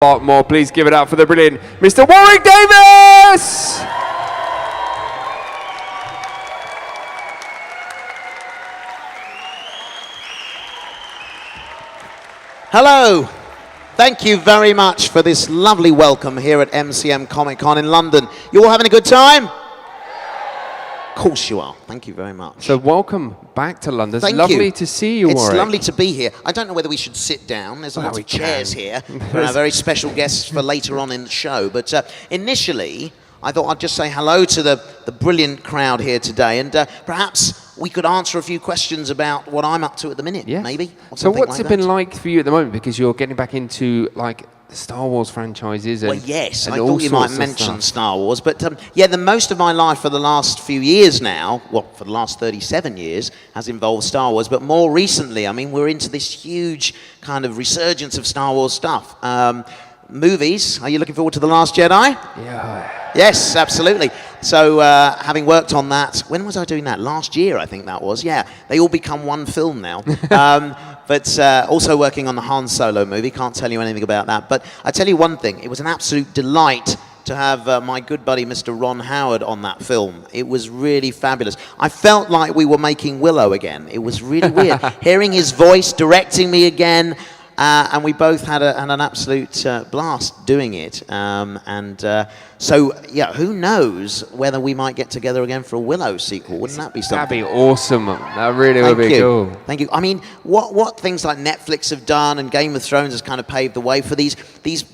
lot more. Please give it up for the brilliant Mr. Warwick Davis! Hello. Thank you very much for this lovely welcome here at MCM Comic Con in London. You all having a good time? Of course you are. Thank you very much. So welcome back to London. It's Thank lovely you. to see you, It's Warwick. lovely to be here. I don't know whether we should sit down. There's lots of chairs here for our very special guests for later on in the show. But initially, I thought I'd just say hello to the brilliant crowd here today, and perhaps we could answer a few questions about what I'm up to at the minute, maybe. So what's it been like for you at the moment? Because you're getting back into, like, the Star Wars franchises and... Well, yes, and I thought you might mention Star Wars, but yeah, the most of my life for the last few years now, well, for the last 37 years, has involved Star Wars, but more recently, I mean, we're into this huge kind of resurgence of Star Wars stuff. Movies, are you looking forward to The Last Jedi? Yeah. Yes, absolutely. So having worked on that, when was I doing that? Last year, I think that was. Yeah, they all become one film now. But also working on the Han Solo movie. Can't tell you anything about that. But I tell you one thing, it was an absolute delight to have my good buddy Mr. Ron Howard on that film. It was really fabulous. I felt like we were making Willow again. It was really weird. Hearing his voice, directing me again. And we both had an absolute blast doing it. So, yeah, who knows whether we might get together again for a Willow sequel? Wouldn't that be something? That'd be awesome. That really would be cool. Thank you. I mean, what things like Netflix have done and Game of Thrones has kind of paved the way for these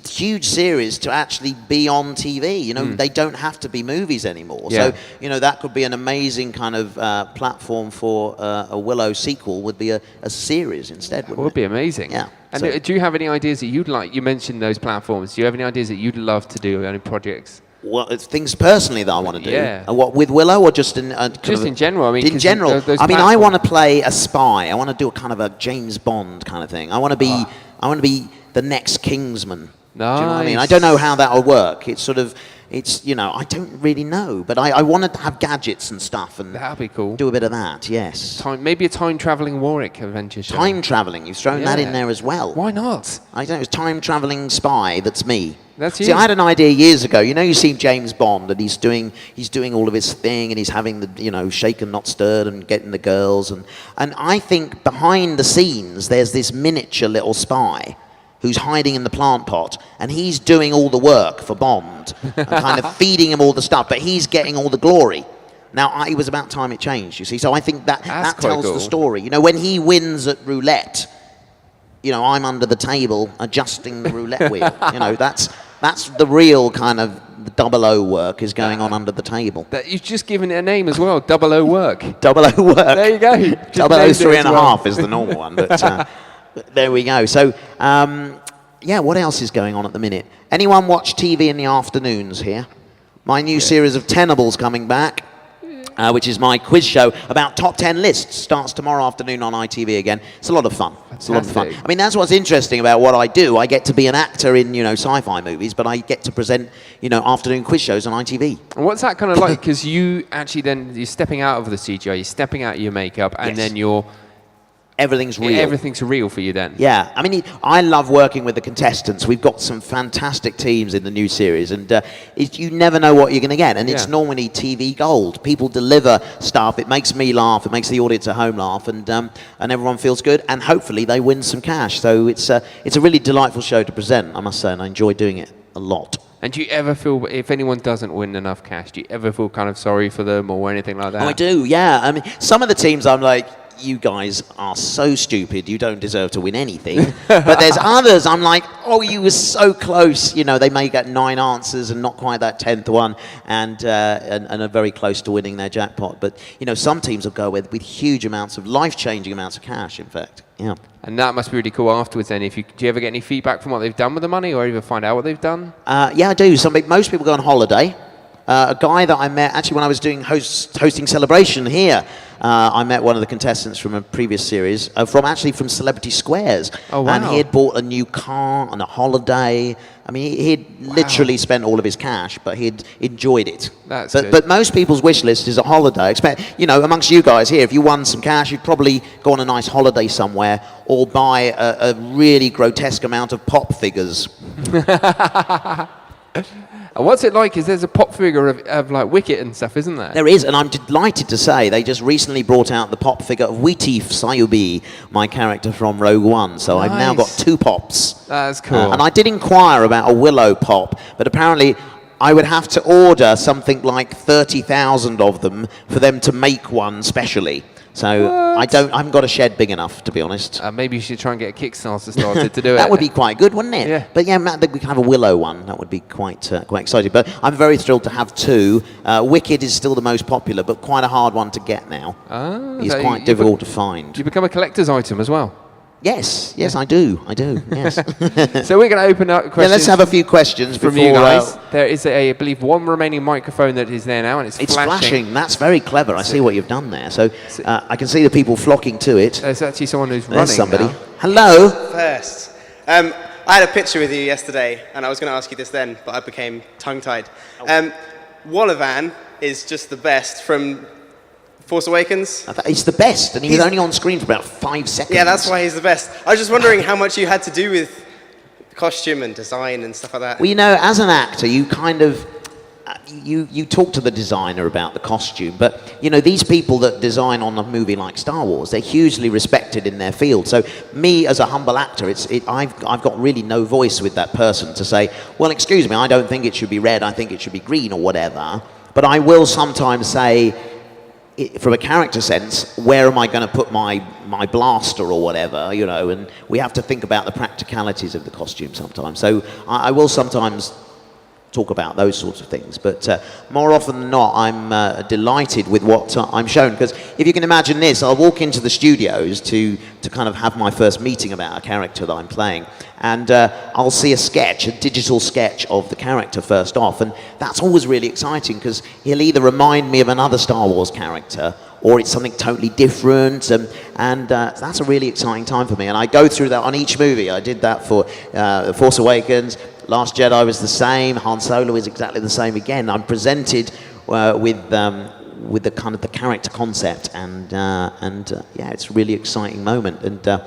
huge series to actually be on TV. You know, they don't have to be movies anymore. Yeah. So, you know, that could be an amazing kind of platform for a Willow sequel, would be a series instead, wouldn't it? It would be amazing. Yeah. And So- do you have any ideas that you'd like? You mentioned those platforms. Do you have any ideas that you'd love to do, any projects? Well, it's things personally that I want to do. Yeah. What, with Willow or just in... Just in general. I mean, in general. those I mean, I platforms- want to play a spy. I want to do a kind of a James Bond kind of thing. I want to be the next Kingsman. Nice. Do you know what I mean? I don't know how that will work. It's sort of... It's, you know, I don't really know. But I want to have gadgets and stuff and That'd be cool. do a bit of that, yes. Maybe a time-traveling Warwick adventure show. Time travelling. You've thrown that in Yeah. there as well. Why not? I don't know. It's time travelling spy. That's me. That's See, you. I had an idea years ago. You know, you see James Bond, and he's doing all of his thing, and he's having the, you know, shaken not stirred, and getting the girls, and I think behind the scenes there's this miniature little spy who's hiding in the plant pot, and he's doing all the work for Bond, and kind of feeding him all the stuff, but he's getting all the glory. Now, it was about time it changed, you see. So I think that That's tells quite cool. the story. You know, when he wins at roulette, you know, I'm under the table adjusting the roulette wheel. You know, that's the real kind of 00 work is going on under the table. You've just given it a name as well. 00 work. 00 work. There you go. Just named it 003 as and a well. half is the normal one, but there we go. So, yeah, what else is going on at the minute? Anyone watch TV in the afternoons here? My new series of Tenables coming back, which is my quiz show about top 10 lists, starts tomorrow afternoon on ITV again. It's a lot of fun. It's a lot of fun. Fantastic. I mean, that's what's interesting about what I do. I get to be an actor in, you know, sci-fi movies, but I get to present, you know, afternoon quiz shows on ITV. And what's that kind of like? Because you actually you're stepping out of the CGI, you're stepping out of your makeup, and Yes. then Everything's real. everything's real for you then. Yeah, I mean, I love working with the contestants. We've got some fantastic teams in the new series, and you never know what you're going to get. And it's Yeah. normally TV gold. People deliver stuff. It makes me laugh. It makes the audience at home laugh, and everyone feels good. And hopefully they win some cash. So it's a really delightful show to present, I must say, and I enjoy doing it a lot. And do you ever feel, if anyone doesn't win enough cash, do you ever feel kind of sorry for them or anything like that? Oh, I do, yeah. I mean, some of the teams I'm like, you guys are so stupid, you don't deserve to win anything. But there's others, I'm like, oh, you were so close. You know, they may get 9 answers and not quite that 10th one, and are very close to winning their jackpot. But, you know, some teams will go with huge amounts of, life-changing amounts of cash, in fact. Yeah. And that must be really cool afterwards then. Do you ever get any feedback from what they've done with the money, or even find out what they've done? Yeah, I do. Most people go on holiday. A guy that I met actually when I was doing hosting Celebration here. I met one of the contestants from a previous series, from Celebrity Squares. Oh, wow. And he had bought a new car and a holiday. I mean, he'd literally spent all of his cash, but he'd enjoyed it. That's good. But most people's wish list is a holiday. Amongst you guys here, if you won some cash, you'd probably go on a nice holiday somewhere or buy a really grotesque amount of pop figures. And what's it like? Is there's a pop figure of like Wicket and stuff, isn't there? There is, and I'm delighted to say they just recently brought out the pop figure of Weeteef Sayubi, my character from Rogue One. So I've now got 2 pops. That's cool. And I did inquire about a Willow pop, but apparently I would have to order something like 30,000 of them for them to make one specially. So I haven't got a shed big enough, to be honest. Maybe you should try and get a Kickstarter started to do it. That would be quite good, wouldn't it? Yeah. But yeah, Matt, we can have a Willow one. That would be quite exciting. But I'm very thrilled to have 2. Wicked is still the most popular, but quite a hard one to get now. He's so quite difficult to find. You become a collector's item as well. Yes, I do. Yes. So we're going to open up questions. Yeah, let's have a few questions from before, you guys. There is, I believe, one remaining microphone that is there now, and it's flashing. That's very clever. I see what you've done there. So I can see the people flocking to it. There's actually someone who's running. There's somebody. Now. Hello. First, I had a picture with you yesterday, and I was going to ask you this then, but I became tongue-tied. Wallavan is just the best from Force Awakens. He's the best, and he was only on screen for about 5 seconds. Yeah, that's why he's the best. I was just wondering how much you had to do with costume and design and stuff like that. Well, as an actor, you kind of you talk to the designer about the costume, but these people that design on a movie like Star Wars, they're hugely respected in their field. So me as a humble actor, I've got really no voice with that person to say, well, excuse me, I don't think it should be red, I think it should be green or whatever. But I will sometimes say, from a character sense, where am I going to put my blaster or whatever, and we have to think about the practicalities of the costume sometimes. So I will sometimes talk about those sorts of things, but more often than not, I'm delighted with what I'm shown, because if you can imagine this, I'll walk into the studios to kind of have my first meeting about a character that I'm playing, and I'll see a digital sketch of the character first off, and that's always really exciting, because he'll either remind me of another Star Wars character, or it's something totally different, and that's a really exciting time for me, and I go through that on each movie. I did that for Force Awakens, Last Jedi was the same, Han Solo is exactly the same again. I'm presented with the kind of the character concept, and yeah, it's a really exciting moment, and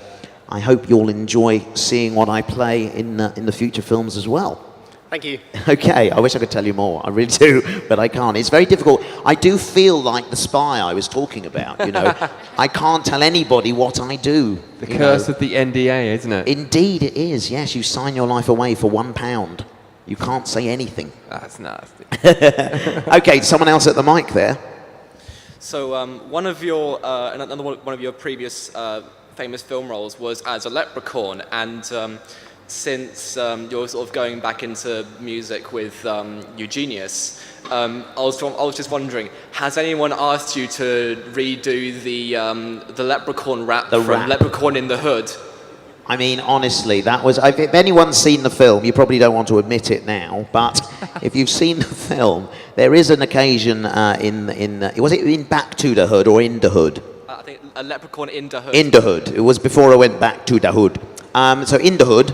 I hope you'll enjoy seeing what I play in the future films as well. Thank you. Okay, I wish I could tell you more. I really do, but I can't. It's very difficult. I do feel like the spy I was talking about, I can't tell anybody what I do. The curse of the NDA, isn't it? Indeed it is, yes. You sign your life away for £1. You can't say anything. That's nasty. Okay, someone else at the mic there. So one of your previous famous film roles was as a leprechaun, and since you're sort of going back into music with Eugenius, I was just wondering, has anyone asked you to redo the leprechaun rap from Leprechaun in the Hood? I mean, honestly, that was... If anyone's seen the film, you probably don't want to admit it now, but if you've seen the film, there is an occasion was it in Back to the Hood or in the Hood? I think a leprechaun in the Hood. In the Hood. It was before I went back to the Hood. So in the Hood,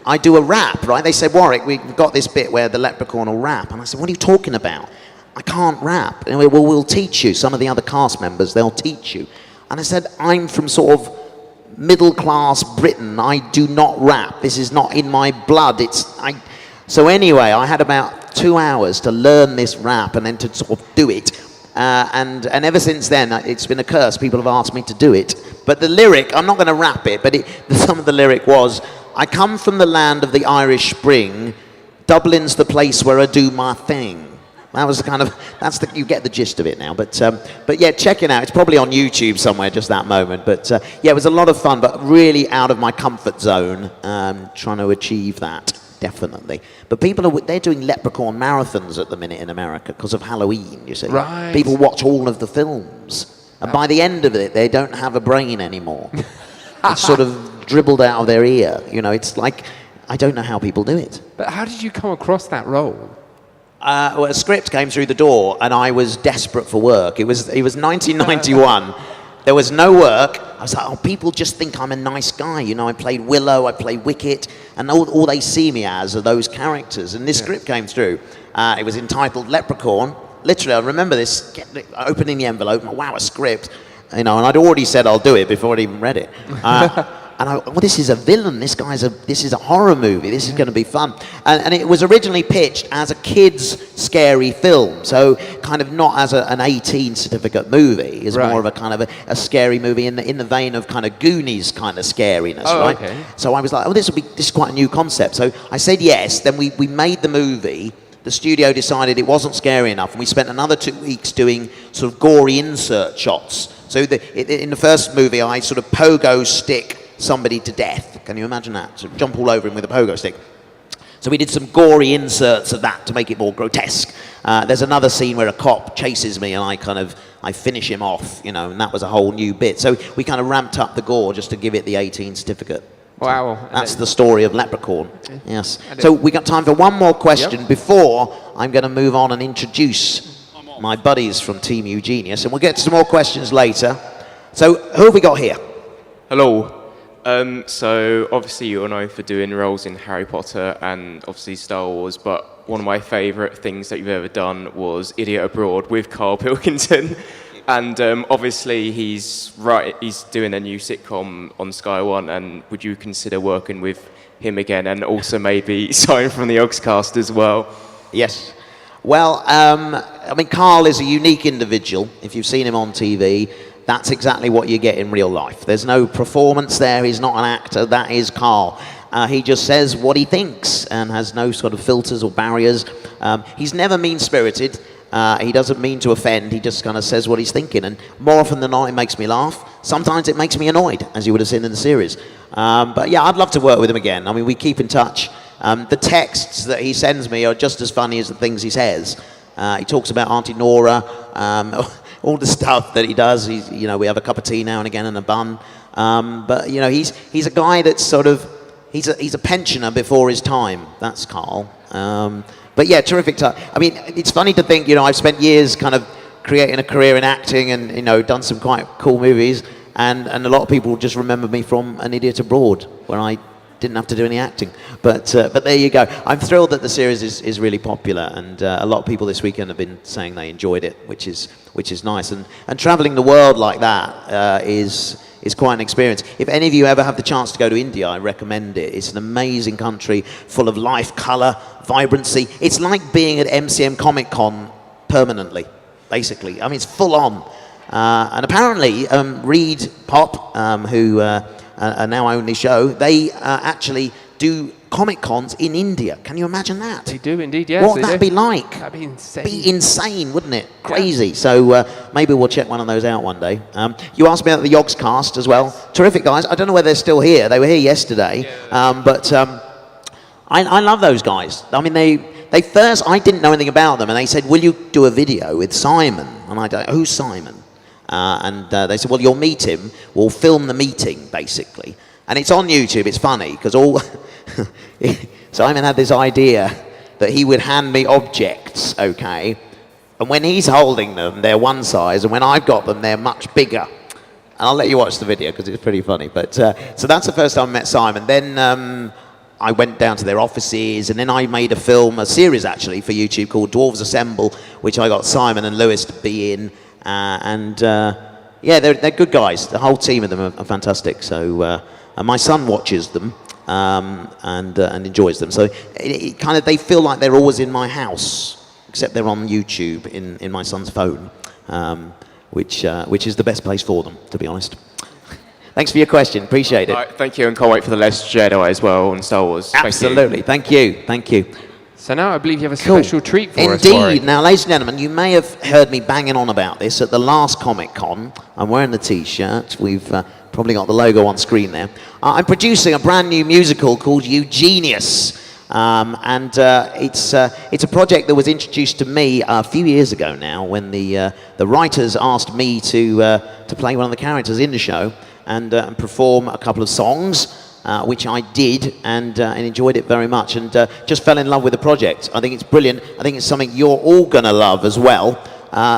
I do a rap, right? They said, Warwick, we've got this bit where the leprechaun will rap. And I said, what are you talking about? I can't rap. And they went, well, we'll teach you. Some of the other cast members, they'll teach you. And I said, I'm from sort of middle-class Britain. I do not rap. This is not in my blood. So anyway, I had about 2 hours to learn this rap and then to sort of do it. And ever since then, it's been a curse. People have asked me to do it. But the lyric, I'm not going to rap it, but some of the lyric was, I come from the land of the Irish Spring. Dublin's the place where I do my thing. That was you get the gist of it now. But yeah, check it out. It's probably on YouTube somewhere, just that moment. But yeah, it was a lot of fun, but really out of my comfort zone, trying to achieve that, definitely. But they're doing leprechaun marathons at the minute in America because of Halloween, you see. Right. People watch all of the films. And by the end of it, they don't have a brain anymore. It's sort of dribbled out of their ear. It's like, I don't know how people do it. But how did you come across that role? Well, a script came through the door, and I was desperate for work. It was 1991. There was no work. I was like, oh, people just think I'm a nice guy. You know, I played Willow, I played Wicket, and all they see me as are those characters. And this script came through. It was entitled Leprechaun. Literally, I remember this, opening the envelope, wow, a script. You know, and I'd already said I'll do it before I'd even read it. And well, this is a villain. This is a horror movie. This is going to be fun. And it was originally pitched as a kids' scary film, so kind of not as an 18 certificate movie. It's more of a kind of a scary movie in the vein of kind of Goonies kind of scariness, right? Okay. So I was like, oh, this is quite a new concept. So I said yes. Then we made the movie. The studio decided it wasn't scary enough, and we spent another 2 weeks doing sort of gory insert shots. So in the first movie, I sort of pogo stick somebody to death. Can you imagine that? So jump all over him with a pogo stick. So we did some gory inserts of that to make it more grotesque. There's another scene where a cop chases me and I finish him off, you know, and that was a whole new bit. So we kind of ramped up the gore just to give it the 18 certificate. Wow. That's the story of Leprechaun. Yes. So we got time for one more question before I'm going to move on and introduce my buddies from Team Eugenius, and we'll get to some more questions later. So who have we got here? Hello. So obviously you're known for doing roles in Harry Potter and obviously Star Wars, but one of my favourite things that you've ever done was Idiot Abroad with Carl Pilkington. And obviously he's doing a new sitcom on Sky One, and would you consider working with him again, and also maybe Simon from the Yogscast as well? Yes. Well, I mean, Carl is a unique individual. If you've seen him on TV, that's exactly what you get in real life. There's no performance there. He's not an actor. That is Carl. He just says what he thinks and has no sort of filters or barriers. He's never mean-spirited. He doesn't mean to offend. He just kind of says what he's thinking. And more often than not, it makes me laugh. Sometimes it makes me annoyed, as you would have seen in the series. But yeah, I'd love to work with him again. I mean, we keep in touch. The texts that he sends me are just as funny as the things he says. He talks about Auntie Nora, all the stuff that he does. You know, we have a cup of tea now and again and a bun. But you know, he's a guy that's sort of he's a pensioner before his time. That's Carl. But yeah, terrific time. I mean, it's funny to think, you know, I've spent years kind of creating a career in acting and, you know, done some quite cool movies, and a lot of people just remember me from An Idiot Abroad, where I didn't have to do any acting. But there you go. I'm thrilled that the series is really popular, and a lot of people this weekend have been saying they enjoyed it, which is nice. And traveling the world like that is quite an experience. If any of you ever have the chance to go to India, I recommend it. It's an amazing country, full of life, colour, vibrancy. It's like being at MCM Comic Con permanently, basically. I mean, it's full on. And apparently, Reed Pop, who are now own the show, they actually do Comic Cons in India. Can you imagine that? They do indeed, yes. What would that be like? That'd be insane. Be insane, wouldn't it? Crazy. Yeah. So maybe we'll check one of those out one day. You asked me about the Yogscast as well. Terrific guys. I don't know whether they're still here. They were here yesterday. But I love those guys. I mean, they first, I didn't know anything about them, and they said, will you do a video with Simon? And I don't, who's Simon? And they said, well, you'll meet him. We'll film the meeting, basically. And it's on YouTube. It's funny, because Simon had this idea that he would hand me objects, okay? And when he's holding them, they're one size, and when I've got them, they're much bigger. And I'll let you watch the video, because it's pretty funny. But so that's the first time I met Simon. Then I went down to their offices, and then I made a series actually, for YouTube called Dwarves Assemble, which I got Simon and Lewis to be in. Yeah, they're good guys. The whole team of them are fantastic. So my son watches them and enjoys them. So it kind of, they feel like they're always in my house, except they're on YouTube in my son's phone, which is the best place for them, to be honest. Thanks for your question. Appreciate it. Right, thank you, and can't wait for The Last Jedi as well on Star Wars. Absolutely. Thank you. Thank you. So now I believe you have a special treat for us. Indeed. Now, ladies and gentlemen, you may have heard me banging on about this at the last Comic Con. I'm wearing the T-shirt. We've probably got the logo on screen there. I'm producing a brand new musical called Eugenius. It's a project that was introduced to me a few years ago now, when the writers asked me to play one of the characters in the show and perform a couple of songs. which I did and enjoyed it very much, and just fell in love with the project. I think it's brilliant. I think it's something you're all going to love as well.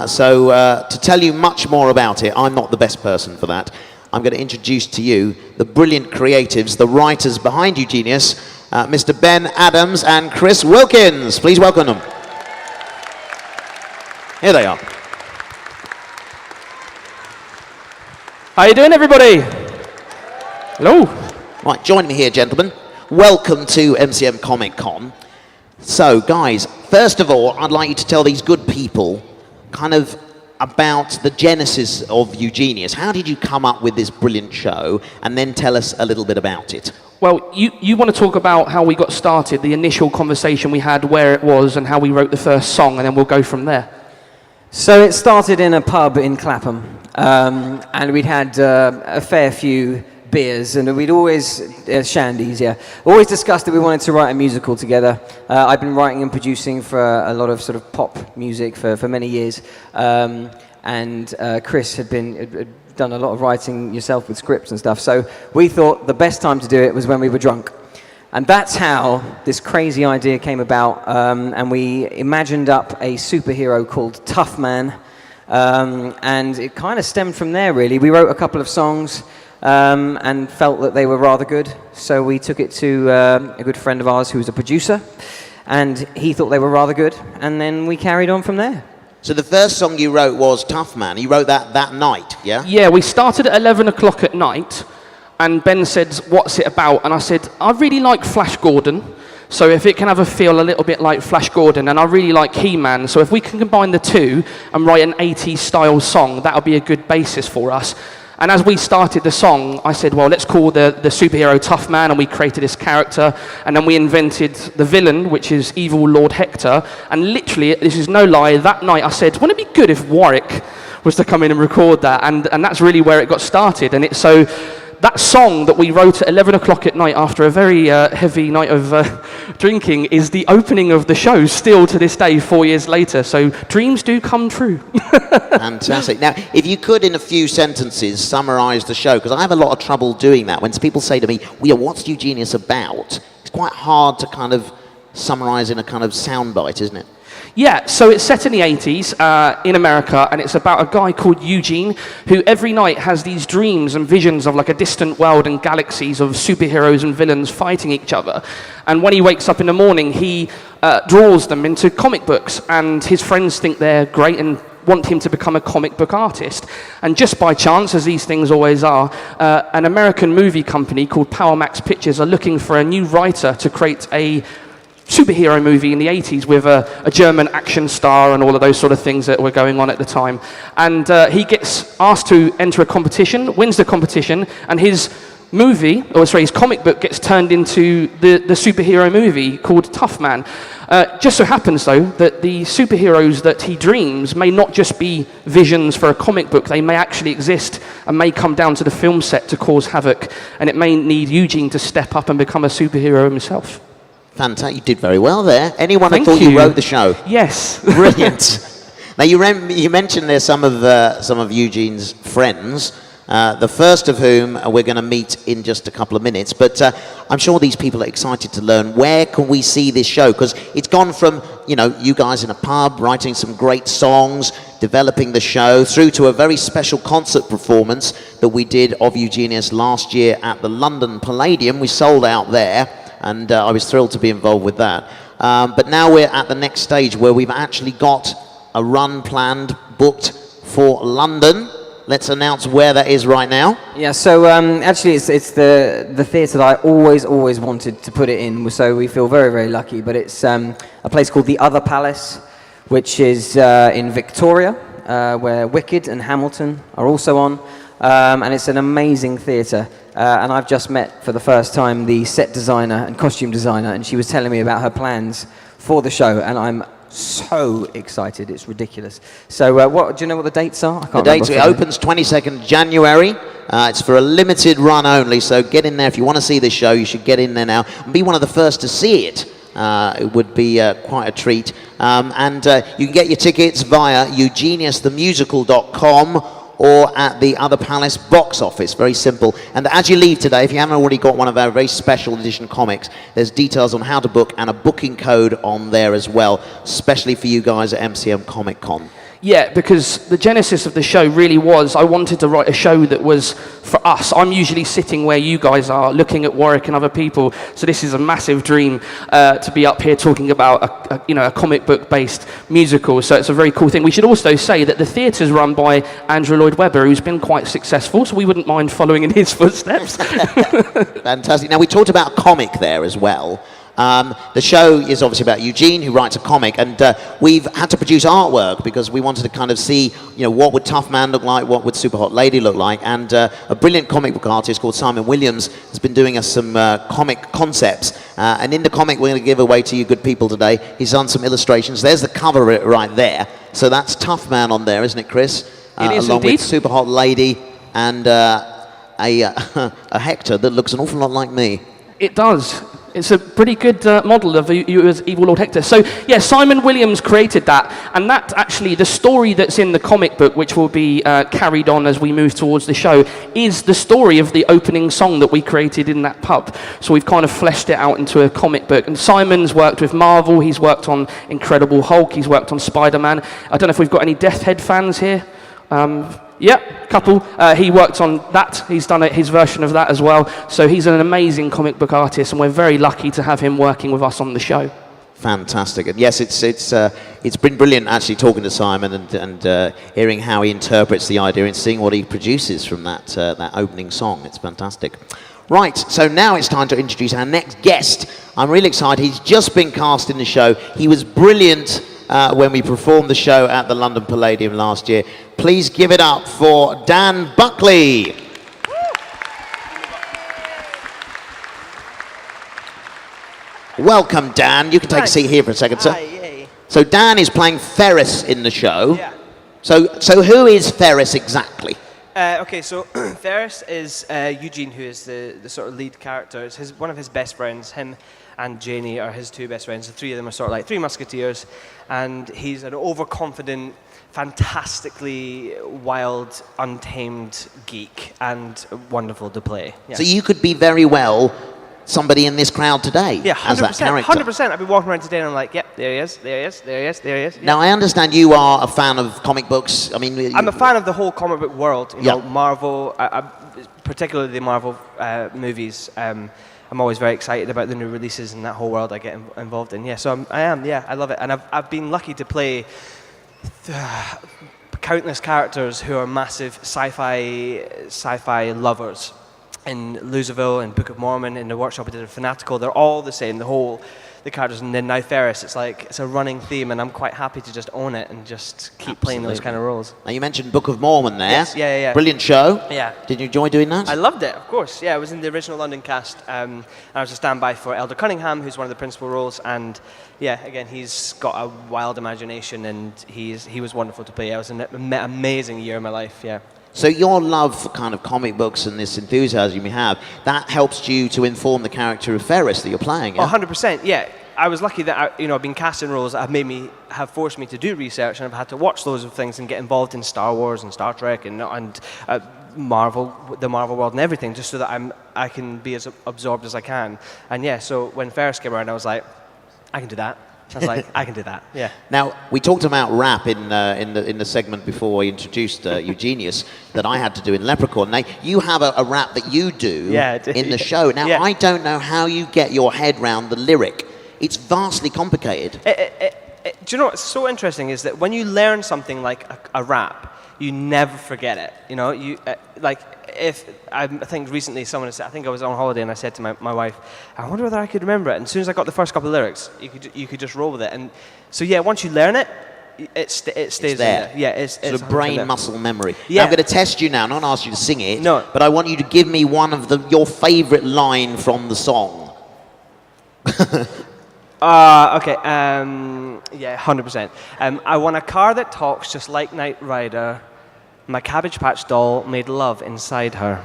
So to tell you much more about it, I'm not the best person for that. I'm going to introduce to you the brilliant creatives, the writers behind Eugenius, Mr. Ben Adams and Chris Wilkins. Please welcome them. Here they are. How you doing, everybody? Hello. Right, join me here, gentlemen. Welcome to MCM Comic Con. So, guys, first of all, I'd like you to tell these good people kind of about the genesis of Eugenius. How did you come up with this brilliant show? And then tell us a little bit about it. Well, you want to talk about how we got started, the initial conversation we had, where it was, and how we wrote the first song, and then we'll go from there. So it started in a pub in Clapham, and we'd had a fair few beers, and we'd always, shandies, yeah, always discussed that we wanted to write a musical together. I've been writing and producing for a lot of sort of pop music for many years, and Chris had done a lot of writing yourself with scripts and stuff, so we thought the best time to do it was when we were drunk. And that's how this crazy idea came about, and we imagined up a superhero called Tough Man, and it kind of stemmed from there, really. We wrote a couple of songs, and felt that they were rather good, so we took it to a good friend of ours who was a producer, and he thought they were rather good, and then we carried on from there. So the first song you wrote was Tough Man. You wrote that night, yeah? Yeah, we started at 11 o'clock at night, and Ben said, what's it about? And I said, I really like Flash Gordon, so if it can have a feel a little bit like Flash Gordon, and I really like He-Man, so if we can combine the two and write an 80s style song, that'll be a good basis for us. And as we started the song, I said, well, let's call the superhero Tough Man, and we created this character, and then we invented the villain, which is evil Lord Hector, and literally, this is no lie, that night I said, wouldn't it be good if Warwick was to come in and record that? And that's really where it got started. And so that song that we wrote at 11 o'clock at night after a very heavy night of drinking is the opening of the show still to this day, 4 years later. So dreams do come true. Fantastic. Now, if you could, in a few sentences, summarize the show, because I have a lot of trouble doing that. When people say to me, well, what's Eugenius about? It's quite hard to kind of summarize in a kind of soundbite, isn't it? Yeah, so it's set in the 80s in America, and it's about a guy called Eugene who every night has these dreams and visions of like a distant world and galaxies of superheroes and villains fighting each other. And when he wakes up in the morning, he draws them into comic books, and his friends think they're great and want him to become a comic book artist. And just by chance, as these things always are, an American movie company called Power Max Pictures are looking for a new writer to create a superhero movie in the 80s with a German action star and all of those sort of things that were going on at the time. And he gets asked to enter a competition, wins the competition, and his his comic book gets turned into the superhero movie called Tough Man. Just so happens, though, that the superheroes that he dreams may not just be visions for a comic book. They may actually exist and may come down to the film set to cause havoc, and it may need Eugene to step up and become a superhero himself. Fantastic. You did very well there. Anyone Thank thought you. you wrote the show? Yes. Brilliant. Now, you mentioned there's some of Eugene's friends, the first of whom we're going to meet in just a couple of minutes. But I'm sure these people are excited to learn, where can we see this show? Because it's gone from, you guys in a pub writing some great songs, developing the show, through to a very special concert performance that we did of Eugenius last year at the London Palladium. We sold out there, and I was thrilled to be involved with that. But now we're at the next stage where we've actually got a run planned, booked for London. Let's announce where that is right now. Yeah, so actually it's the theatre that I always wanted to put it in, so we feel very, very lucky. But it's a place called the Other Palace, which is in Victoria, where Wicked and Hamilton are also on. And it's an amazing theatre. And I've just met for the first time the set designer and costume designer, and she was telling me about her plans for the show, and I'm so excited, it's ridiculous. So do you know what the dates are? I can't remember. It opens 22nd January. It's for a limited run only, so get in there. If you want to see this show, you should get in there now and be one of the first to see it. It would be quite a treat. And you can get your tickets via eugeniusthemusical.com or at the Other Palace box office. Very simple. And as you leave today, if you haven't already got one of our very special edition comics, there's details on how to book and a booking code on there as well, especially for you guys at MCM Comic Con. Yeah, because the genesis of the show really was, I wanted to write a show that was for us. I'm usually sitting where you guys are, looking at Warwick and other people, so this is a massive dream to be up here talking about a comic book-based musical, so it's a very cool thing. We should also say that the theatre's run by Andrew Lloyd Webber, who's been quite successful, so we wouldn't mind following in his footsteps. Fantastic. Now, we talked about comic there as well. The show is obviously about Eugene, who writes a comic, and we've had to produce artwork because we wanted to kind of see, what would Tough Man look like, what would Super Hot Lady look like, and a brilliant comic book artist called Simon Williams has been doing us some comic concepts, and in the comic we're going to give away to you good people today. He's done some illustrations. There's the cover of it right there. So that's Tough Man on there, isn't it, Chris? It is along indeed. with Super Hot Lady and a Hector that looks an awful lot like me. It does. It's a pretty good model of you as Evil Lord Hector. So, yeah, Simon Williams created that, and that actually, the story that's in the comic book, which will be carried on as we move towards the show, is the story of the opening song that we created in that pub. So we've kind of fleshed it out into a comic book. And Simon's worked with Marvel, he's worked on Incredible Hulk, he's worked on Spider-Man. I don't know if we've got any Death Head fans here. Yeah, couple. He worked on that. He's done his version of that as well. So he's an amazing comic book artist, and we're very lucky to have him working with us on the show. Fantastic. And yes, it's been brilliant actually talking to Simon and hearing how he interprets the idea and seeing what he produces from that opening song. It's fantastic. Right, so now it's time to introduce our next guest. I'm really excited. He's just been cast in the show. He was brilliant when we performed the show at the London Palladium last year. Please give it up for Dan Buckley. Welcome, Dan. You can take a seat here for a second, sir. Hi, yay. So Dan is playing Ferris in the show. Yeah. So who is Ferris exactly? Okay, so Ferris is Eugene, who is the sort of lead character. It's one of his best friends. Him and Janie are his two best friends. The three of them are sort of like three musketeers, and he's an overconfident, fantastically wild, untamed geek, and wonderful to play. Yeah. So you could be very well somebody in this crowd today as that 100%. character. 100%. I've been walking around today and I'm like, yep, there he is, there he is, there he is, there he is. Now, I understand you are a fan of comic books. I mean, I'm a fan of the whole comic book world. You know, Yeah. Marvel, particularly the Marvel movies. I'm always very excited about the new releases and that whole world I get involved in. Yeah, so I am. Yeah, I love it, and I've been lucky to play countless characters who are massive sci-fi lovers. In Loserville, in Book of Mormon, in the workshop I did in Fanatical, they're all the same, the characters. And then now Ferris, it's a running theme, and I'm quite happy to just own it and just keep playing those kind of roles. Now, you mentioned Book of Mormon there. Yes, yeah. Brilliant show. Yeah. Did you enjoy doing that? I loved it, of course. Yeah, I was in the original London cast. And I was a standby for Elder Cunningham, who's one of the principal roles. And yeah, again, he's got a wild imagination, and he was wonderful to play. It was an amazing year of my life. Yeah. So your love for kind of comic books and this enthusiasm you have, that helps you to inform the character of Ferris that you're playing, yeah? Oh, 100%, yeah. I was lucky that I've been cast in roles that have forced me to do research, and I've had to watch loads of things and get involved in Star Wars and Star Trek and Marvel, the Marvel world and everything, just so that I can be as absorbed as I can. And yeah, so when Ferris came around, I was like, I can do that. I was like, I can do that. Yeah. Now, we talked about rap in the segment before we introduced Eugenius that I had to do in Leprechaun. Now, you have a rap that you do in the show. Now, Yeah. I don't know how you get your head round the lyric. It's vastly complicated. Do you know what's so interesting is that when you learn something like a rap, you never forget it. You know, I think recently someone said, I think I was on holiday and I said to my wife, I wonder whether I could remember it. And as soon as I got the first couple of lyrics, you could just roll with it. And so yeah, once you learn it, it stays in there. Yeah, it's sort of brain muscle memory. Yeah. Now, I'm going to test you now. I'm not going to ask you to sing it. No. But I want you to give me one of your favourite line from the song. Okay. Yeah, 100%. I want a car that talks just like Knight Rider. My Cabbage Patch doll made love inside her.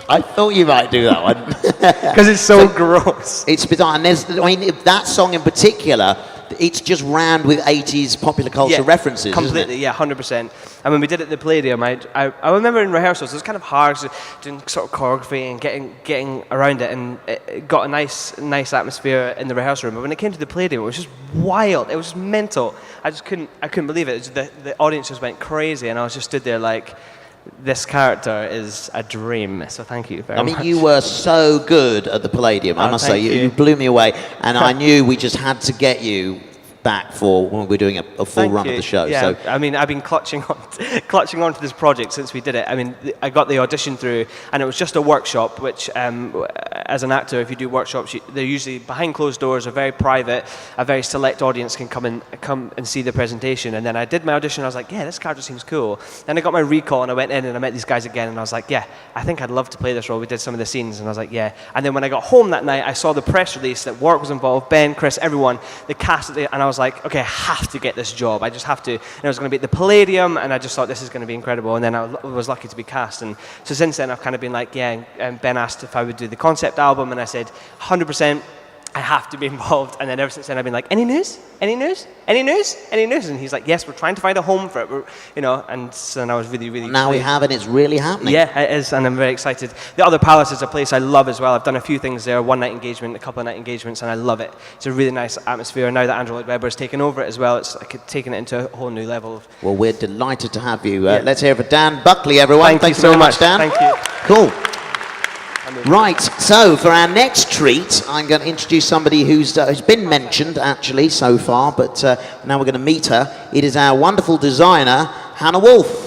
I thought you might do that one. Because it's so gross. It's bizarre. And that song in particular it's just rammed with 80s popular culture references, completely, isn't it? yeah, 100%. And when we did it at the Palladium, I remember in rehearsals, it was kind of hard doing sort of choreography and getting around it, and it got a nice atmosphere in the rehearsal room. But when it came to the Palladium, it was just wild. It was just mental. I couldn't believe it. The audience just went crazy, and I was just stood there like, this character is a dream. So thank you very much. I mean, you were so good at the Palladium, I must say. You blew me away. And I knew we just had to get you back for when we're doing a full run of the show. Yeah, So I mean, I've been clutching onto this project since we did it. I mean, I got the audition through, and it was just a workshop, which, as an actor, if you do workshops, they're usually behind closed doors, are very private. A very select audience can come and see the presentation. And then I did my audition, and I was like, yeah, this character seems cool. Then I got my recall, and I went in, and I met these guys again, and I was like, yeah, I think I'd love to play this role. We did some of the scenes, and I was like, yeah. And then when I got home that night, I saw the press release that Warwick was involved, Ben, Chris, everyone, the cast, and I was like, okay, I have to get this job. I just have to. And it was going to be at the Palladium, and I just thought this is going to be incredible. And then I was lucky to be cast. And so since then, I've kind of been like, yeah. And Ben asked if I would do the concept album, and I said, 100%. I have to be involved. And then ever since then, I've been like, any news? Any news? Any news? Any news? And he's like, yes, we're trying to find a home for it. And so then I was really, really now we have, and it's really happening. Yeah, it is, and I'm very excited. The Other Palace is a place I love as well. I've done a few things there, one night engagement, a couple of night engagements, and I love it. It's a really nice atmosphere. And now that Andrew Lloyd Webber has taken over it as well, it's like taken it into a whole new level. Well, we're delighted to have you. Let's hear it for Dan Buckley, everyone. Thank you so very much, Dan. Thank you. Cool. Right, so for our next treat, I'm going to introduce somebody who's been mentioned, actually, so far, but now we're going to meet her. It is our wonderful designer, Hannah Wolf.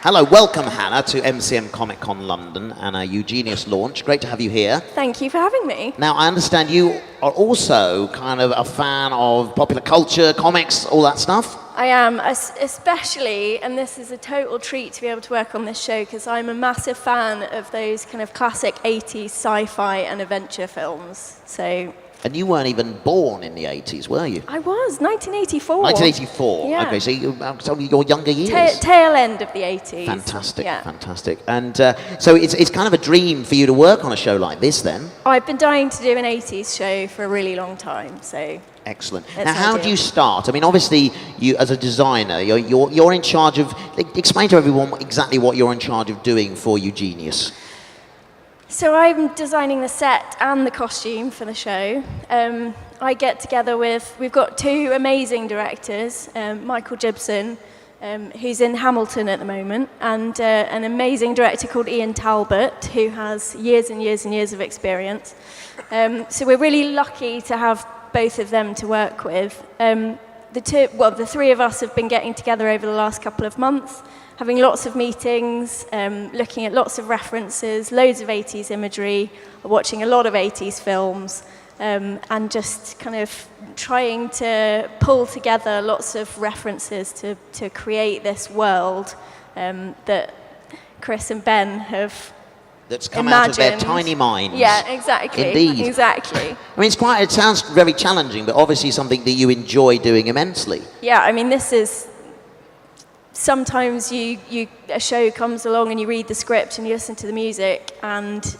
Hello, welcome, Hannah, to MCM Comic Con London and our Eugenius launch. Great to have you here. Thank you for having me. Now, I understand you are also kind of a fan of popular culture, comics, all that stuff. I am, especially, and this is a total treat to be able to work on this show, because I'm a massive fan of those kind of classic 80s sci-fi and adventure films. And you weren't even born in the 80s, were you? I was, 1984. 1984. Yeah. Okay, so it's only your younger years. Tail end of the 80s. Fantastic, yeah. Fantastic. And so it's kind of a dream for you to work on a show like this, then? I've been dying to do an 80s show for a really long time, so... Excellent. Now, how do you start? I mean, obviously, you as a designer, you're in charge of... Explain to everyone exactly what you're in charge of doing for Eugenius. So I'm designing the set and the costume for the show. I get together with... We've got two amazing directors, Michael Gibson, who's in Hamilton at the moment, and an amazing director called Ian Talbot, who has years and years and years of experience. So we're really lucky to have both of them to work with. The three of us have been getting together over the last couple of months, having lots of meetings, looking at lots of references, loads of 80s imagery, watching a lot of 80s films, and just kind of trying to pull together lots of references to create this world that Chris and Ben have that's come out of their tiny minds. Yeah, exactly. Indeed. Exactly. I mean, it sounds very challenging, but obviously something that you enjoy doing immensely. Yeah, I mean, this is... Sometimes a show comes along and you read the script and you listen to the music, and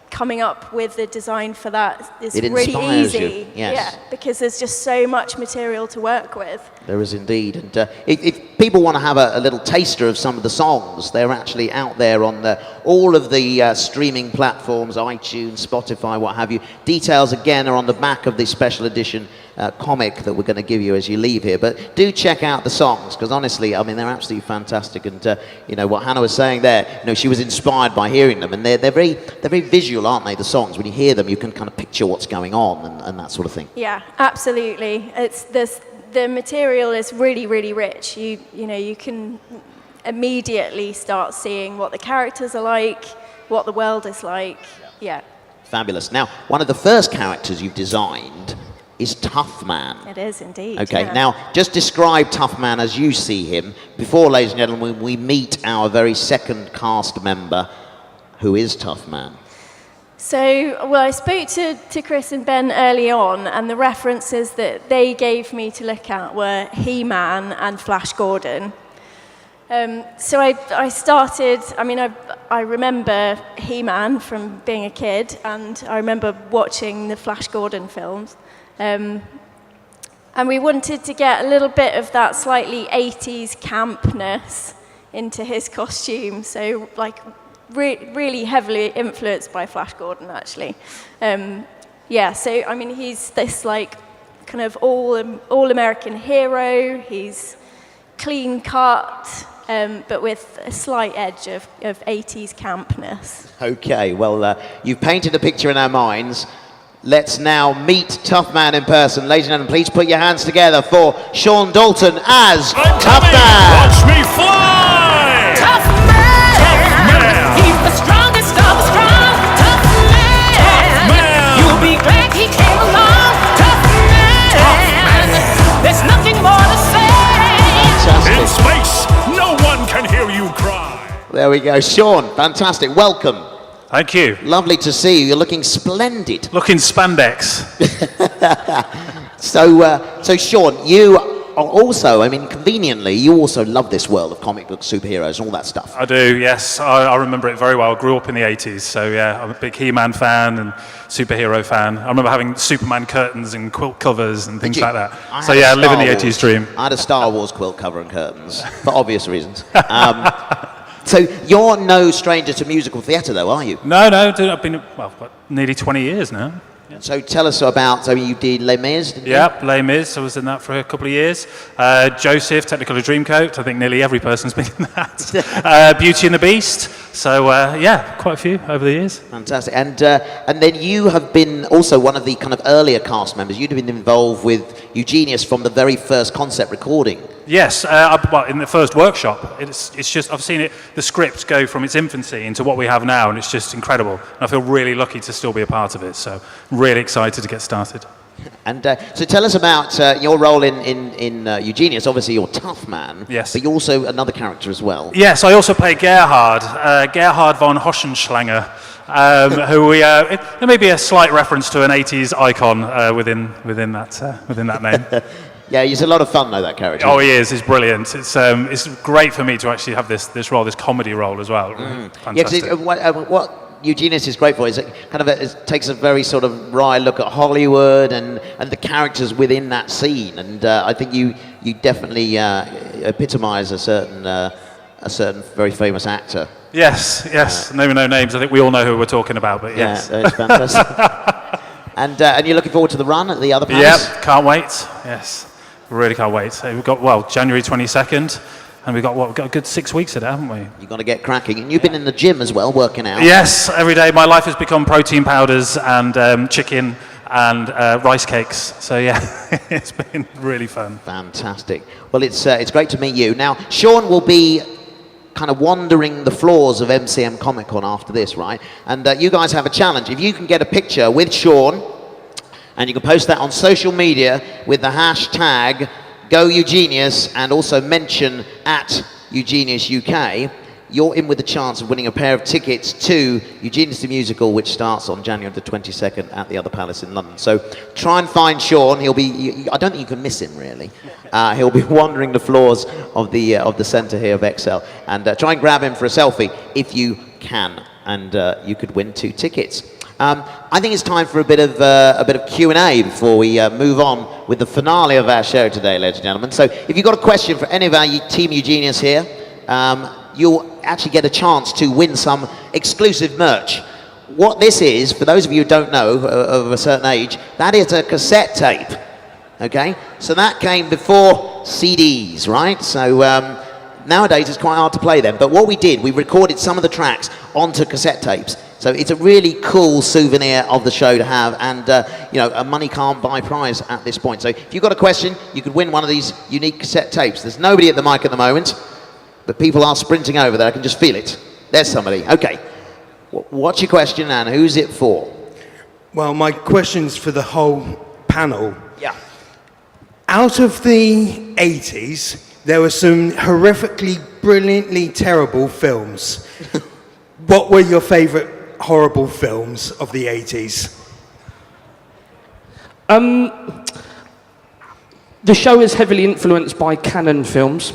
coming up with the design for that is really easy. You. Yes. Yeah, because there's just so much material to work with. There is indeed. And if people want to have a little taster of some of the songs, they're actually out there on all of the streaming platforms, iTunes, Spotify, what have you. Details, again, are on the back of this special edition comic that we're going to give you as you leave here. But do check out the songs, because honestly, I mean, they're absolutely fantastic. And what Hannah was saying there, she was inspired by hearing them, and they're very visual, aren't they? The songs, when you hear them, you can kind of picture what's going on and that sort of thing. Yeah, absolutely. The material is really, really rich. You can immediately start seeing what the characters are like, what the world is like. Yeah. Fabulous. Now, one of the first characters you've designed is Tough Man. It is indeed. Okay, yeah. Now just describe Tough Man as you see him before, ladies and gentlemen, we meet our very second cast member, who is Tough Man. So, I spoke to Chris and Ben early on, and the references that they gave me to look at were He-Man and Flash Gordon. So I started, I remember He-Man from being a kid, and I remember watching the Flash Gordon films. And we wanted to get a little bit of that slightly 80s campness into his costume, so like really heavily influenced by Flash Gordon, actually. He's this like kind of all-American hero. He's clean cut, but with a slight edge of 80s campness. Okay, well, you've painted a picture in our minds. Let's now meet Tough Man in person. Ladies and gentlemen, please put your hands together for Sean Dalton as Tough Man. Watch me fly! Tough man! Tough man! He's the strongest of the strong. Tough man! Tough man! You'll be glad he came along. Tough man! Tough man! There's nothing more to say. Fantastic. In space, no one can hear you cry. There we go. Sean, fantastic. Welcome. Thank you. Lovely to see you. You're looking splendid. Looking spandex. So Sean, you are also, conveniently, you also love this world of comic book superheroes and all that stuff. I do, yes. I remember it very well. Grew up in the 80s, so yeah, I'm a big He-Man fan and superhero fan. I remember having Superman curtains and quilt covers and things like that. So yeah, living the 80s dream. I had a Star Wars quilt cover and curtains, for obvious reasons. So you're no stranger to musical theatre, though, are you? No, I've been, nearly 20 years now. Yeah. So tell us about, you did Les Mis, didn't you? Yeah, Les Mis. I was in that for a couple of years. Joseph, Technicolor Dreamcoat. I think nearly every person's been in that. Beauty and the Beast. So, quite a few over the years. Fantastic. And then you have been also one of the kind of earlier cast members. You'd have been involved with Eugenius from the very first concept recording. Yes, in the first workshop. It's just, I've seen it, the script go from its infancy into what we have now, and it's just incredible. And I feel really lucky to still be a part of it, so really excited to get started. And so tell us about your role in Eugenius. Obviously, you're Tough Man. Yes. But you're also another character as well. Yes, I also play Gerhard von Hoschenschlanger, who there may be a slight reference to an 80s icon within that name. Yeah, he's a lot of fun though, that character. Oh, he is. He's brilliant. It's great for me to actually have this role, this comedy role as well. Fantastic. Yeah, what Eugenius is great for is it it takes a very sort of wry look at Hollywood and the characters within that scene, and I think you definitely epitomise a certain very famous actor. Yes. Naming no names. I think we all know who we're talking about, but yes. Yeah, it's fantastic. And you're looking forward to the run at the other palace? Yep, can't wait. Yes, really can't wait. So we've got January 22nd. And we've got a good 6 weeks of it, haven't we? You've got to get cracking. And you've been in the gym as well, working out. Yes, every day. My life has become protein powders and chicken and rice cakes. So yeah, it's been really fun. Fantastic. Well, it's great to meet you. Now, Sean will be kind of wandering the floors of MCM Comic Con after this, right? And you guys have a challenge. If you can get a picture with Sean, and you can post that on social media with the hashtag Go Eugenius, and also mention at Eugenius UK, you're in with the chance of winning a pair of tickets to Eugenius the Musical, which starts on January the 22nd at the Other Palace in London. So try and find Sean. He'll be, I don't think you can miss him really. He'll be wandering the floors of the centre here of Excel, and try and grab him for a selfie if you can, and you could win 2 tickets. I think it's time for a bit of Q&A before we move on with the finale of our show today, ladies and gentlemen. So if you've got a question for any of our Team Eugenius here, you'll actually get a chance to win some exclusive merch. What this is, for those of you who don't know, of a certain age, that is a cassette tape, okay? So that came before CDs, right? So nowadays it's quite hard to play them, but what we did, we recorded some of the tracks onto cassette tapes. So it's a really cool souvenir of the show to have, and a money can't buy prize at this point. So if you've got a question, you could win one of these unique cassette tapes. There's nobody at the mic at the moment, but people are sprinting over there. I can just feel it. There's somebody. Okay. What's your question, and who's it for? Well, my question's for the whole panel. Yeah. Out of the 80s, there were some horrifically, brilliantly terrible films. What were your favourite horrible films of the 80s? The show is heavily influenced by canon films.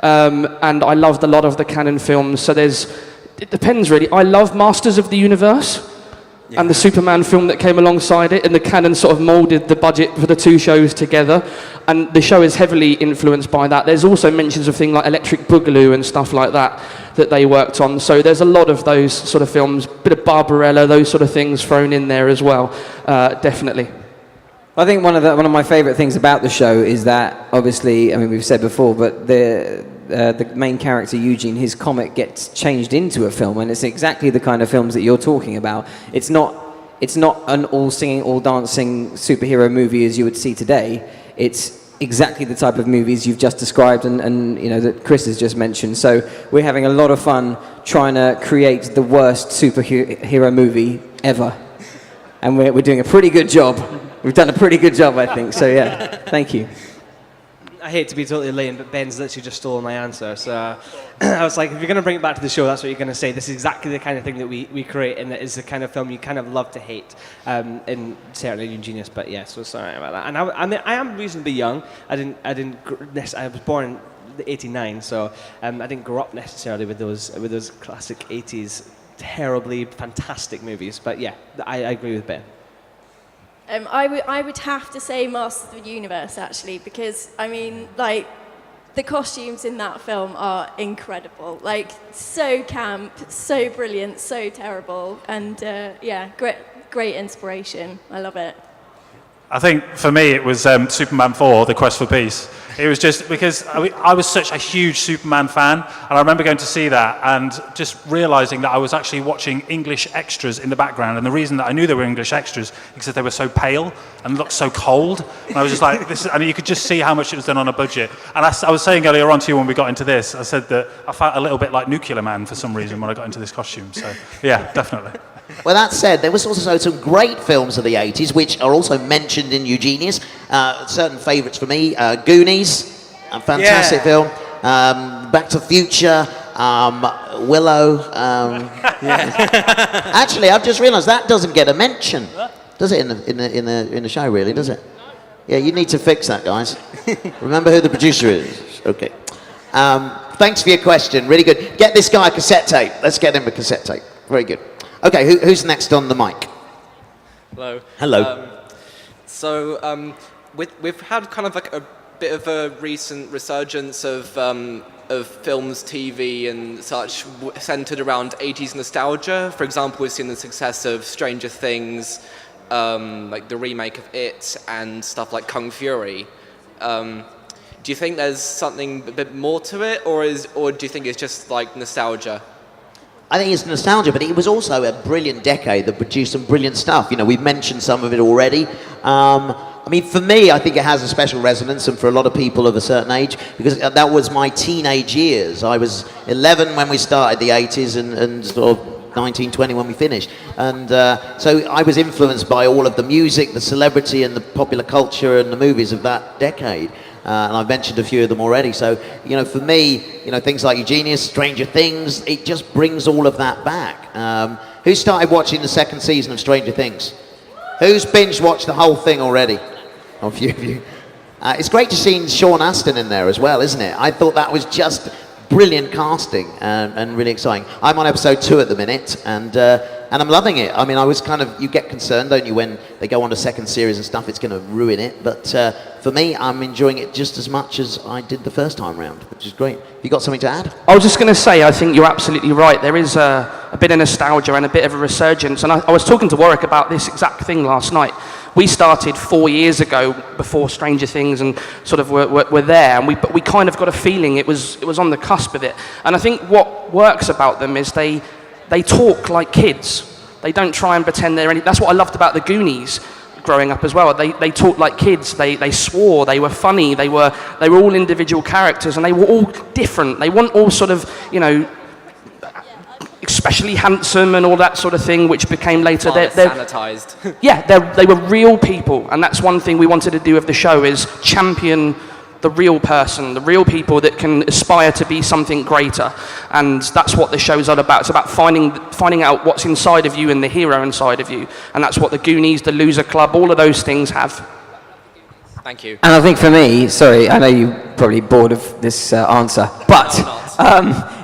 and I loved a lot of the canon films. So it depends really. I love Masters of the Universe. And the Superman film that came alongside it, and the canon sort of moulded the budget for the two shows together, and the show is heavily influenced by that. There's also mentions of things like Electric Boogaloo and stuff like that they worked on, so there's a lot of those sort of films, bit of Barbarella, those sort of things thrown in there as well, definitely. I think one of my favourite things about the show is that, obviously, I mean, we've said before, but the main character, Eugene, his comic gets changed into a film, and it's exactly the kind of films that you're talking about. It's not an all-singing, all-dancing superhero movie as you would see today. It's exactly the type of movies you've just described and you know, that Chris has just mentioned. So we're having a lot of fun trying to create the worst superhero movie ever. And we're doing a pretty good job. We've done a pretty good job, I think. So yeah, thank you. I hate to be totally lame, but Ben's literally just stole my answer. So I was like, if you're going to bring it back to the show, that's what you're going to say. This is exactly the kind of thing that we create, and it is the kind of film you kind of love to hate, and certainly Eugenius. But yeah, so sorry about that. And I mean, I am reasonably young. I was born in '89, so I didn't grow up necessarily with those classic '80s terribly fantastic movies. But yeah, I agree with Ben. I would have to say Masters of the Universe, actually, because, I mean, like, the costumes in that film are incredible. Like, so camp, so brilliant, so terrible, and, yeah, great inspiration. I love it. I think for me it was Superman 4, The Quest for Peace. It was just because I was such a huge Superman fan, and I remember going to see that and just realising that I was actually watching English extras in the background, and the reason that I knew they were English extras is because they were so pale and looked so cold, and I was just like, and you could just see how much it was done on a budget. And I was saying earlier on to you when we got into this, I said that I felt a little bit like Nuclear Man for some reason when I got into this costume, so yeah, definitely. Well, that said, there was also some great films of the 80s, which are also mentioned in Eugenius. Certain favourites for me, Goonies, a fantastic film. Back to the Future, Willow. Actually, I've just realised that doesn't get a mention, does it, in the show, really, does it? Yeah, you need to fix that, guys. Remember who the producer is. Okay. Thanks for your question, really good. Get this guy a cassette tape. Let's get him a cassette tape. Very good. Okay, who's next on the mic? Hello. Hello. We've had kind of like a bit of a recent resurgence of films, TV, and such centered around 80s nostalgia. For example, we've seen the success of Stranger Things, like the remake of It, and stuff like Kung Fury. Do you think there's something a bit more to it, or do you think it's just like nostalgia? I think it's nostalgia, but it was also a brilliant decade that produced some brilliant stuff. You know, we've mentioned some of it already. I mean, for me, I think it has a special resonance, and for a lot of people of a certain age, because that was my teenage years. I was 11 when we started the 80s and sort of 19, 20 when we finished. And so I was influenced by all of the music, the celebrity, and the popular culture and the movies of that decade. And I've mentioned a few of them already. So, you know, for me, you know, things like Eugenius, Stranger Things, it just brings all of that back. Who started watching the second season of Stranger Things? Who's binge watched the whole thing already? A few of you. It's great to see Sean Astin in there as well, isn't it? I thought that was just brilliant casting and really exciting. I'm on episode 2 at the minute, and I'm loving it. I mean, I was kind of, you get concerned, don't you, when they go on to second series and stuff, it's going to ruin it. But for me, I'm enjoying it just as much as I did the first time round, which is great. You got something to add? I was just going to say, I think you're absolutely right. There is a bit of nostalgia and a bit of a resurgence. And I was talking to Warwick about this exact thing last night. We started 4 years ago before Stranger Things and sort of were there, and we kind of got a feeling it was on the cusp of it. And I think what works about them is they talk like kids. They don't try and pretend they're anything. That's what I loved about the Goonies growing up as well. They talked like kids. They swore. They were funny. They were all individual characters, and they were all different. They weren't all sort of, you know, especially handsome and all that sort of thing, which became later. They're sanitized. Yeah, they were real people, and that's one thing we wanted to do with the show, is champion the real person, the real people that can aspire to be something greater. And that's what the show's all about. It's about finding out what's inside of you and the hero inside of you. And that's what the Goonies, the Loser Club, all of those things have. Thank you. And I think for me, sorry, I know you're probably bored of this answer, but But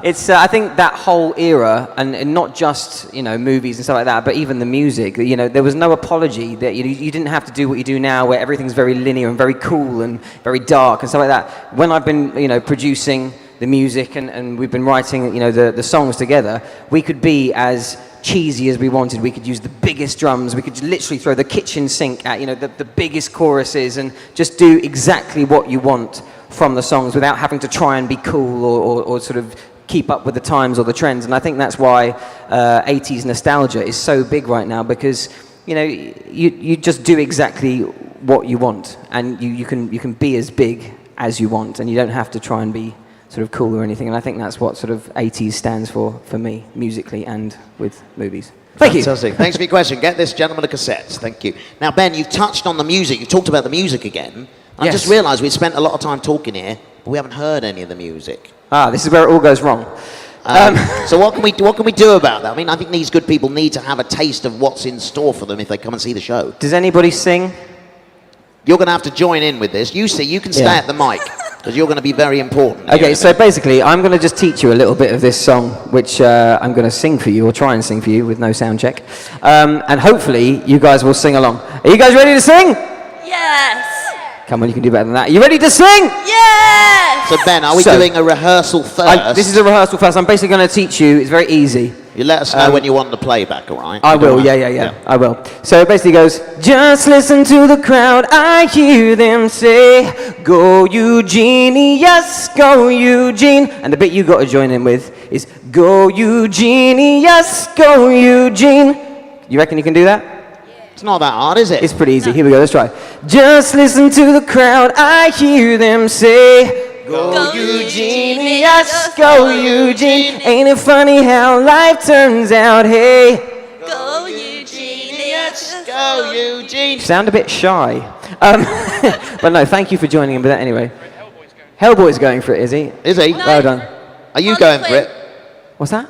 it's I think that whole era, and not just movies and stuff like that, but even the music. There was no apology that you didn't have to do what you do now, where everything's very linear and very cool and very dark and stuff like that. When I've been producing the music and we've been writing the songs together, we could be as cheesy as we wanted. We could use the biggest drums. We could literally throw the kitchen sink at the biggest choruses and just do exactly what you want from the songs without having to try and be cool or sort of keep up with the times or the trends. And I think that's why 80s nostalgia is so big right now, because you just do exactly what you want, and you can be as big as you want, and you don't have to try and be sort of cool or anything. And I think that's what sort of 80s stands for me, musically and with movies. Thank you. Fantastic. Thanks for your question. Get this gentleman a cassette. Thank you. Now, Ben, you've touched on the music. You talked about the music again. I just realised we spent a lot of time talking here, but we haven't heard any of the music. This is where it all goes wrong. So what can we do about that? I mean, I think these good people need to have a taste of what's in store for them if they come and see the show. Does anybody sing? You're going to have to join in with this. You can stay at the mic, because you're going to be very important. Okay, so basically, I'm going to just teach you a little bit of this song, which I'm going to sing for you, or try and sing for you with no sound check. And hopefully, you guys will sing along. Are you guys ready to sing? Yes. Come on, you can do better than that. Are you ready to sing? Yes. So Ben, are we doing a rehearsal first? This is a rehearsal first. I'm basically going to teach you. It's very easy. You let us know when you want the playback, all right? I will, yeah. I will. So it basically goes, just listen to the crowd, I hear them say, go Eugenius, go Eugene. And the bit you got to join in with is, go Eugenius, go Eugene. You reckon you can do that? It's not that hard, is it? It's pretty easy. Here we go, let's try. Just listen to the crowd, I hear them say, go Eugenius, go Eugene. Ain't it funny how life turns out, hey? Go Eugenius, go Eugene. Sound a bit shy. But no, thank you for joining in with that anyway. Hellboy's going for it, is he? Is he? No. Well done. Are you Harley going Quinn. for it? What's that?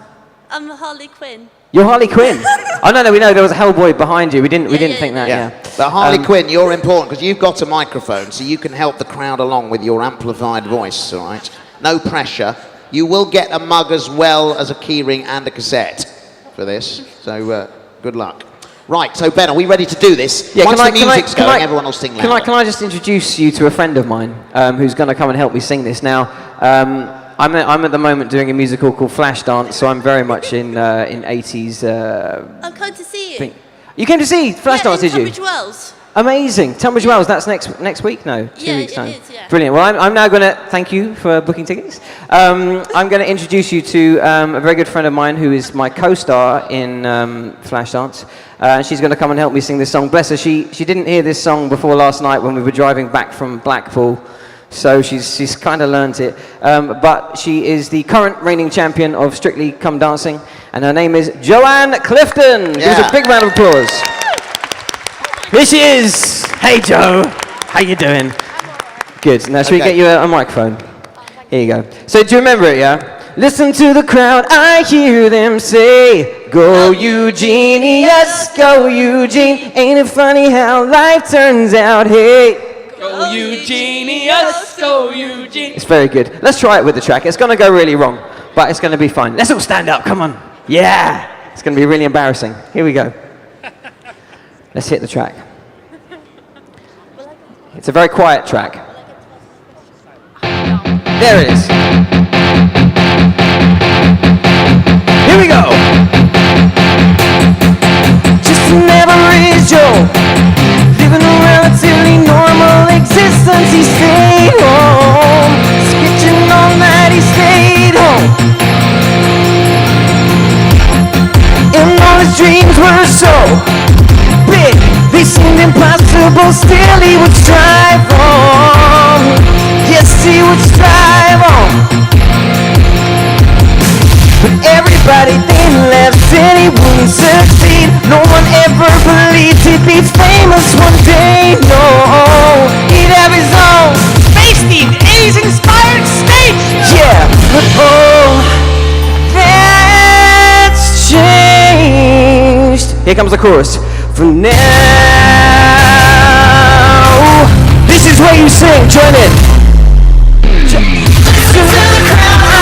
I'm Harley Quinn. You're Harley Quinn. Oh no, we know there was a Hellboy behind you. We didn't think that. Yeah. But Harley Quinn, you're important because you've got a microphone, so you can help the crowd along with your amplified voice. All right. No pressure. You will get a mug as well as a keyring and a cassette for this. So good luck. Right. So Ben, are we ready to do this? Yeah. Once the music's going, everyone will sing louder. Can I just introduce you to a friend of mine who's going to come and help me sing this now? I'm at the moment doing a musical called Flashdance, so I'm very much in 80s. I'm coming to see you. You came to see Flashdance, did you? Tunbridge Wells. Amazing. Tunbridge Wells, that's next week? No, 2 weeks time. It is, yeah. Brilliant. Well, I'm now going to, thank you for booking tickets. I'm going to introduce you to a very good friend of mine who is my co-star in Flashdance. She's going to come and help me sing this song. Bless her, she didn't hear this song before last night when we were driving back from Blackpool. So she's kind of learnt it. But she is the current reigning champion of Strictly Come Dancing, and her name is Joanne Clifton. Give us a big round of applause. Here she is. Hey, Jo. How you doing? Good. Now, should we get you a microphone? Here you go. So do you remember it, yeah? Listen to the crowd, I hear them say, go Eugenius, go Eugene. Ain't it funny how life turns out, hey? Go Eugenius, go Eugene. It's very good. Let's try it with the track. It's going to go really wrong, but it's going to be fine. Let's all stand up. Come on. Yeah. It's going to be really embarrassing. Here we go. Let's hit the track. It's a very quiet track. There it is. Here we go. Just an average Joe, living a relatively normal existence. He stayed home, sketching all night. He stayed home, and all his dreams were so big, they seemed impossible. Still he would strive on. Yes, he would strive on. But everybody then left, said he wouldn't succeed. No one ever believed he'd be famous one day. No, he'd have his own space-themed, Asian-inspired stage. Yeah, but oh, that's changed. Here comes the chorus. For now, this is where you sing. Join in. Listen to the crowd.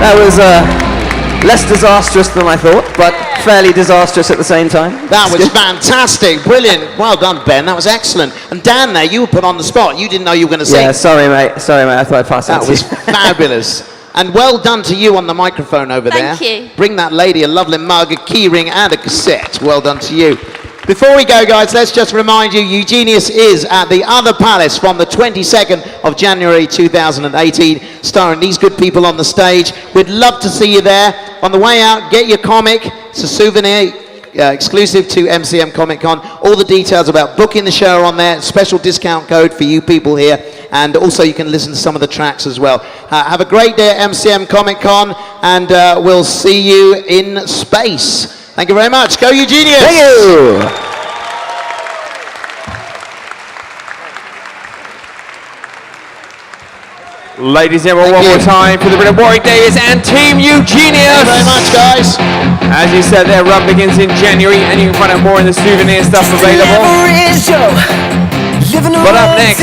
That was less disastrous than I thought, but fairly disastrous at the same time. That was fantastic, brilliant. Well done, Ben. That was excellent. And Dan, there, you were put on the spot. You didn't know you were going to sing. Yeah, sorry, mate. Sorry, mate. I thought I'd pass That that was fabulous. And well done to you on the microphone over there. Thank you. Bring that lady a lovely mug, a key ring, and a cassette. Well done to you. Before we go, guys, let's just remind you, Eugenius is at the Other Palace from the 22nd of January 2018, starring these good people on the stage. We'd love to see you there. On the way out, get your comic. It's a souvenir exclusive to MCM Comic Con. All the details about booking the show are on there. Special discount code for you people here. And also you can listen to some of the tracks as well. Have a great day at MCM Comic Con, and we'll see you in space. Thank you very much. Go Eugenius! Thank you! Ladies and gentlemen, one more time for the brilliant Warwick Davis and Team Eugenius. Thank you very much, guys. As you said, their run begins in January, and you can find out more in the souvenir stuff available. But up next,